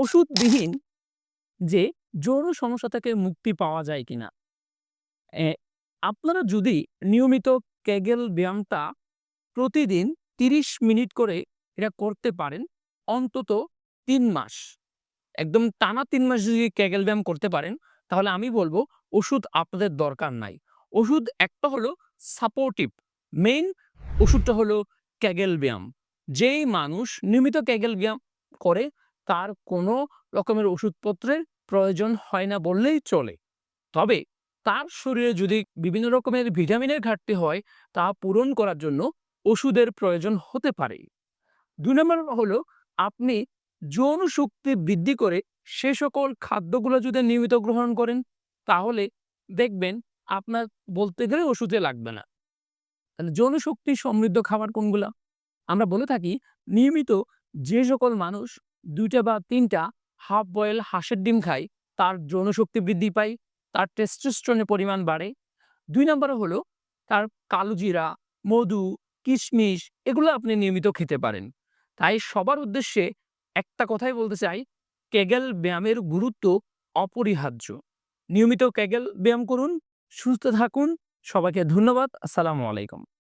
ওষুধবিহীন যে যৌন সমস্যা থেকে মুক্তি পাওয়া যায় কিনা। এ আপনারা যদি নিয়মিত কেগেল ব্যায়ামটা প্রতিদিন ৩০ মিনিট করে এটা করতে পারেন অন্তত ৩ মাস। একদম টানা ৩ মাস যদি কেগেল ব্যায়াম করতে পারেন, তাহলে আমি বলব ওষুধ আপনাদের দরকার নাই। ওষুধ একটা হলো সাপোর্টিভ, মেইন ওষুধটা হলো কেগেল ব্যায়াম। যেই মানুষ নিয়মিত কেগেল ব্যায়াম করে তার কোনো রকমের ওষুধপত্রের প্রয়োজন হয় না বললেই চলে। তবে তার শরীরে যদি বিভিন্ন রকমের ভিটামিনের ঘাটতি হয়, তা পূরণ করার জন্য ওষুধের প্রয়োজন হতে পারে। ২ নম্বর হলো আপনি যৌন শক্তি বৃদ্ধি করে সে সকল খাদ্যগুলো যদি নিয়মিত গ্রহণ করেন, তাহলে দেখবেন আপনার বলতে গেলে ওষুধে লাগবে না। তাহলে যৌন শক্তি সমৃদ্ধ খাবার কোনগুলা? আমরা বলে থাকি নিয়মিত যে সকল মানুষ ২ টা বা ৩ টা হাফ বয়েল হাঁসের ডিম খায়, তার যৌন শক্তি বৃদ্ধি পায়, তার টেস্টোস্টেরনের পরিমাণ বাড়ে। ২ নম্বরে হলো তার কালোজিরা, মধু, কিশমিশ এগুলো আপনি নিয়মিত খেতে পারেন। তাই সবার উদ্দেশ্যে একটা কথাই বলতে চাই, কেগেল ব্যায়ামের গুরুত্ব অপরিহার্য। নিয়মিত কেগেল ব্যায়াম করুন, সুস্থ থাকুন। সবাইকে ধন্যবাদ। আসসালামু আলাইকুম।